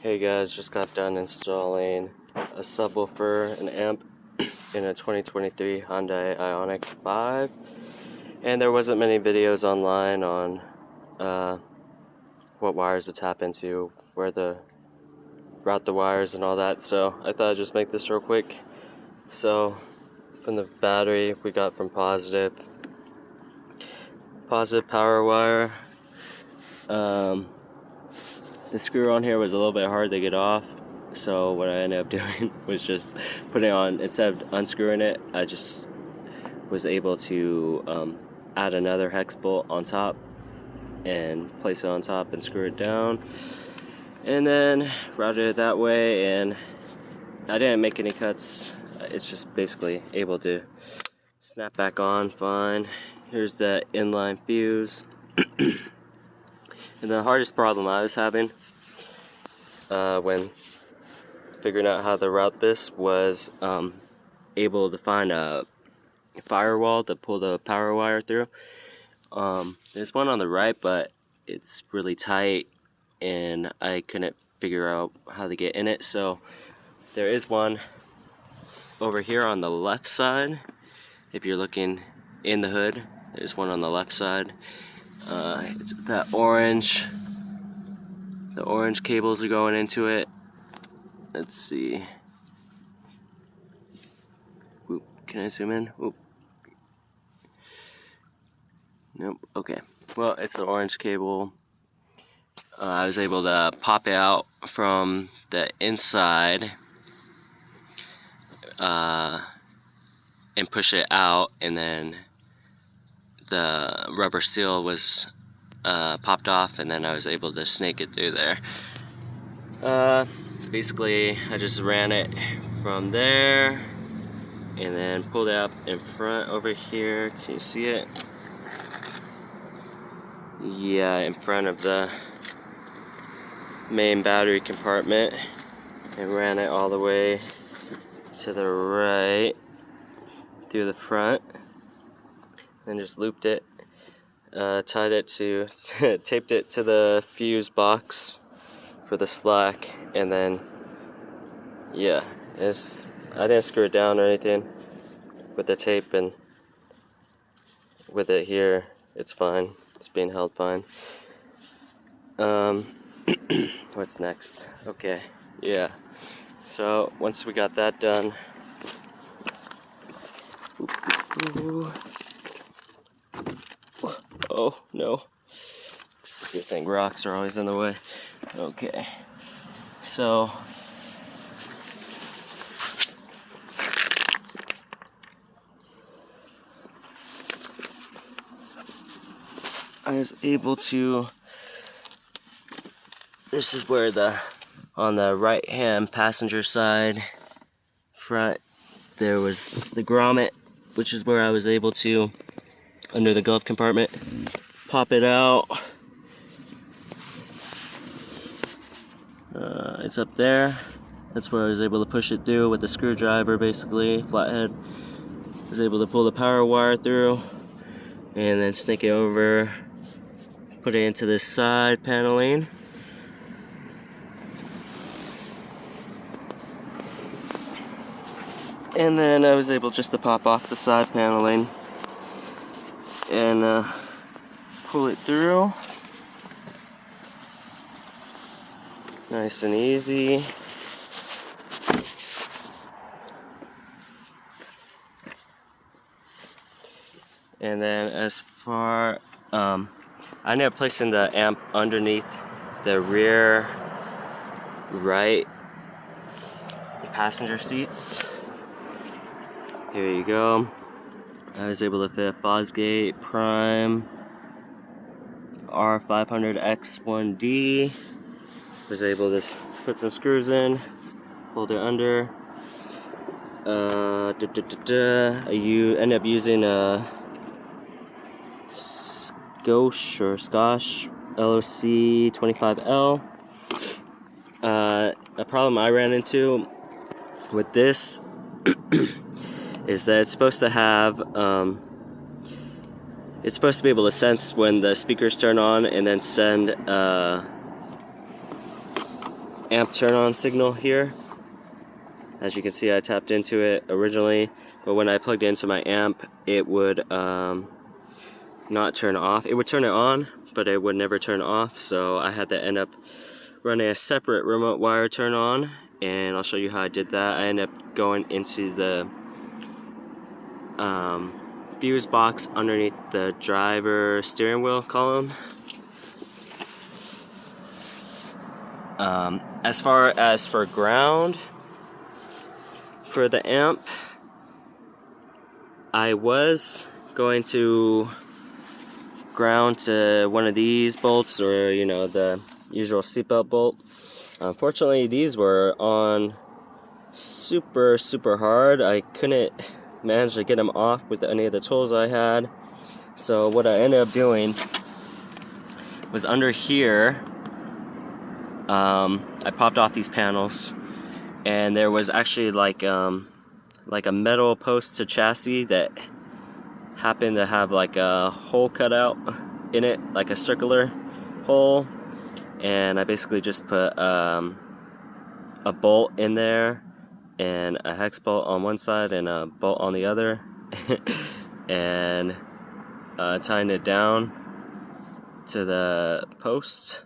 Hey guys, just got done installing a subwoofer and amp in a 2023 Hyundai Ioniq 5, and there wasn't many videos online on what wires to tap into, where to route the wires and all that, so I thought I'd just make this real quick. So from the battery we got from positive power wire. The screw on here was a little bit hard to get off, so what I ended up doing was just putting it on. Instead of unscrewing it, I just was able to add another hex bolt on top and place it on top and screw it down, and then routed it that way, and I didn't make any cuts. It's just basically able to snap back on fine. Here's the inline fuse. And the hardest problem I was having when figuring out how to route this was able to find a firewall to pull the power wire through. There's one on the right, but it's really tight and I couldn't figure out how to get in it. So there is one over here on the left side. If you're looking in the hood, there's one on the left side. It's that orange. The orange cables are going into it. Let's see. Oop, can I zoom in? Oop. Nope. Okay. Well, it's the orange cable. I was able to pop it out from the inside and push it out, and then the rubber seal was popped off, and then I was able to snake it through there. Basically, I just ran it from there and then pulled it up in front over here. Can you see it? Yeah, in front of the main battery compartment, and ran it all the way to the right through the front, then just looped it, tied it to taped it to the fuse box for the slack, and then yeah, I didn't screw it down or anything with the tape, and with it here it's fine, it's being held fine. What's next? Okay, yeah, so once we got that done, oh no, this thing, rocks are always in the way. Okay, so I was able to, this is where on the right hand passenger side front, there was the grommet, which is where I was able to, under the glove compartment, pop it out. It's up there. That's where I was able to push it through with the screwdriver, basically, flathead. I was able to pull the power wire through and then snake it over, put it into this side paneling. And then I was able just to pop off the side paneling and pull it through. Nice and easy. And then as far, I ended up placing the amp underneath the rear right passenger seats. Here you go. I was able to fit a Fosgate Prime R500X1D. Was able to put some screws in, hold it under. You end up using a Scotch LOC 25L. A problem I ran into with this is that it's supposed to have it's supposed to be able to sense when the speakers turn on and then send amp turn on signal here. As you can see, I tapped into it originally, but when I plugged it into my amp, it would not turn off. It would turn it on, but it would never turn off, so I had to end up running a separate remote wire turn on, and I'll show you how I did that. I ended up going into the fuse box underneath the driver steering wheel column. As far as for ground for the amp, I was going to ground to one of these bolts, or the usual seatbelt bolt. Unfortunately, these were on super hard. I couldn't manage to get them off with any of the tools I had. So what I ended up doing was under here, I popped off these panels, and there was actually like a metal post to chassis that happened to have like a hole cut out in it, like a circular hole, and I basically just put a bolt in there and a hex bolt on one side and a bolt on the other and tying it down to the post,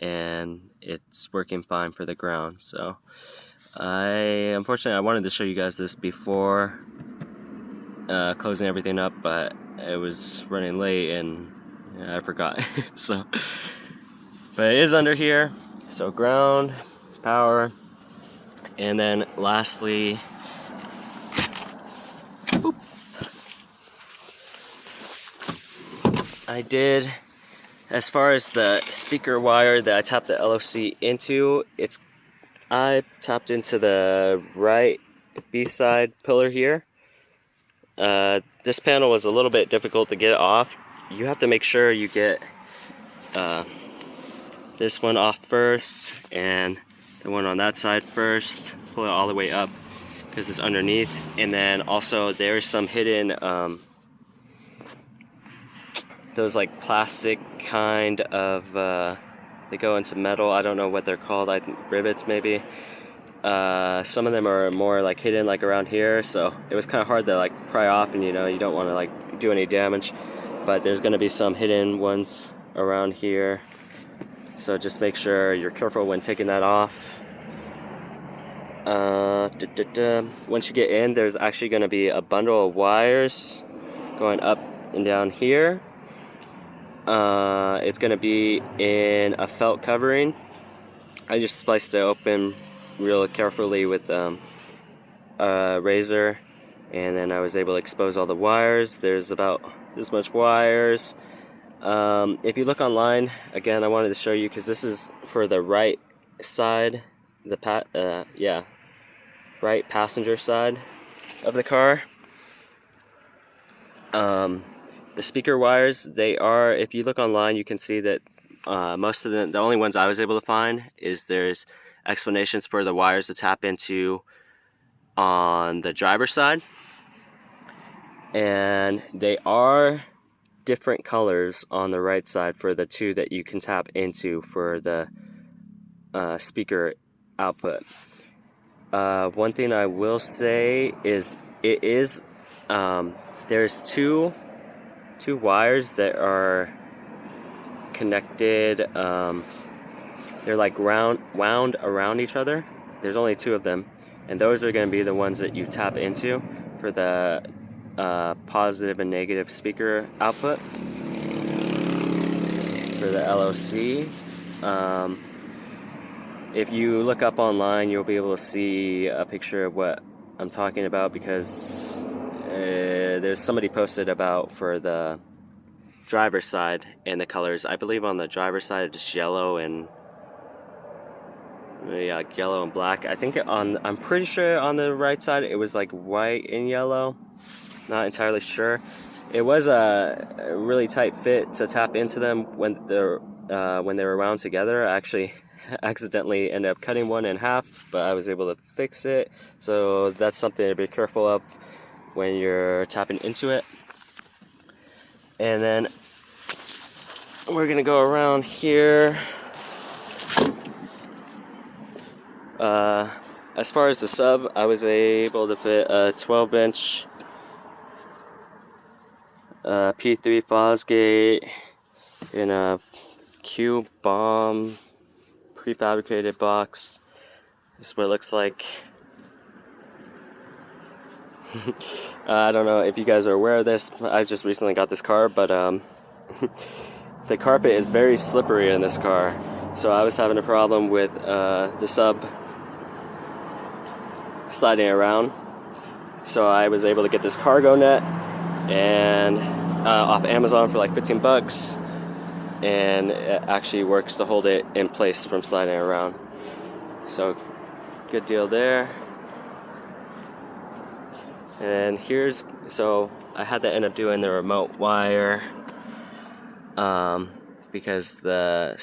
and it's working fine for the ground. So unfortunately I wanted to show you guys this before closing everything up, but it was running late and I forgot. So, but it is under here. So ground, power, and then lastly, boop, I did, as far as the speaker wire that I tapped the LOC into, I tapped into the right B-side pillar here. This panel was a little bit difficult to get off. You have to make sure you get this one off first and the one on that side first. Pull it all the way up because it's underneath. And then also there's some hidden those like plastic kind of they go into metal. I don't know what they're called. I think rivets maybe. Some of them are more like hidden like around here, so it was kind of hard to like pry off, and you don't want to like do any damage, but there's going to be some hidden ones around here, so just make sure you're careful when taking that off. Once you get in, there's actually going to be a bundle of wires going up and down here. It's going to be in a felt covering. I just spliced it open real carefully with a razor, and then I was able to expose all the wires. There's about this much wires. If you look online, again, I wanted to show you because this is for the right side, right passenger side of the car. The speaker wires, if you look online, you can see that most of the only ones I was able to find is there's explanations for the wires to tap into on the driver's side, and they are different colors on the right side for the two that you can tap into for the speaker output. One thing I will say is there's two wires that are connected. They're like wound around each other. There's only two of them, and those are going to be the ones that you tap into for the positive and negative speaker output for the LOC. If you look up online, you'll be able to see a picture of what I'm talking about, because there's somebody posted about for the driver's side and the colors. I believe on the driver's side it's yellow and yellow and black. I think I'm pretty sure on the right side it was like white and yellow. Not entirely sure. It was a really tight fit to tap into them when they were wound together. I actually accidentally ended up cutting one in half, but I was able to fix it. So that's something to be careful of when you're tapping into it. And then we're gonna go around here. As far as the sub, I was able to fit a 12-inch P3 Fosgate in a Q-bomb prefabricated box. This is what it looks like. I don't know if you guys are aware of this. I just recently got this car, but the carpet is very slippery in this car. So I was having a problem with the sub sliding around. So I was able to get this cargo net and off Amazon for like 15 bucks, and it actually works to hold it in place from sliding around. So good deal there. And so I had to end up doing the remote wire because the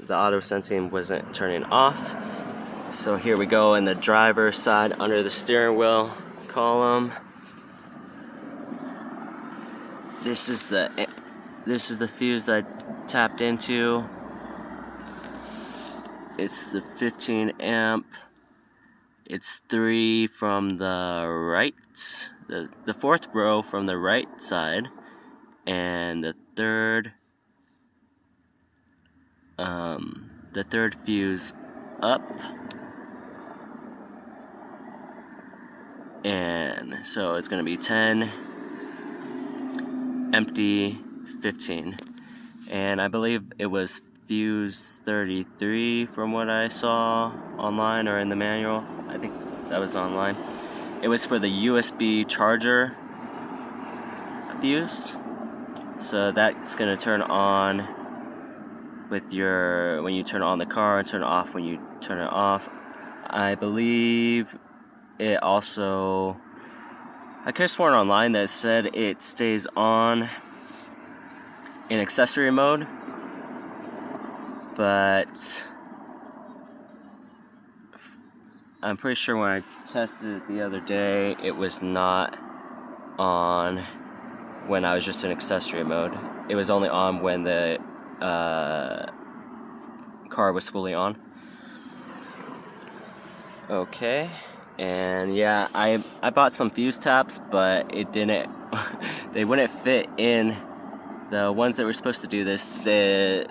auto sensing wasn't turning off. So here we go in the driver's side under the steering wheel column. This is the fuse that I tapped into. It's the 15 amp. It's 3 from the right, the fourth row from the right side, and the third fuse up. And so it's going to be 10, empty, 15. And I believe it was fuse 33 from what I saw online or in the manual. I think that was online. It was for the USB charger fuse. So that's going to turn on with when you turn on the car, and turn off when you turn it off. I believe it also, I could have sworn online that it said it stays on in accessory mode, but I'm pretty sure when I tested it the other day, it was not on when I was just in accessory mode. It was only on when the car was fully on. Okay, and yeah, I bought some fuse taps, but it didn't they wouldn't fit in the ones that were supposed to do this. The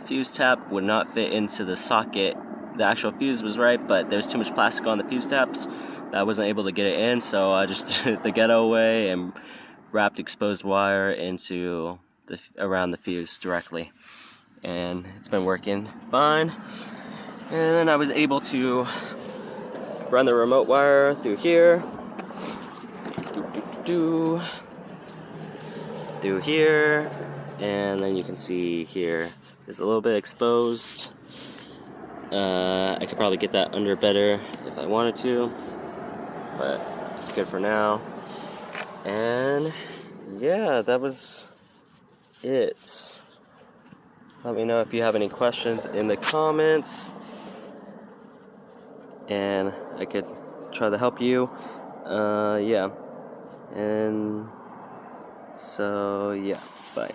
fuse tap would not fit into the socket. The actual fuse was right, but there's too much plastic on the fuse taps that I wasn't able to get it in, so I just did it the ghetto way and wrapped exposed wire into around the fuse directly, and it's been working fine. And then I was able to run the remote wire through here, through here, and then you can see here is a little bit exposed. I could probably get that under better if I wanted to, but it's good for now. And yeah, that was it. Let me know if you have any questions in the comments, and I could try to help you. Yeah. And so, yeah, bye.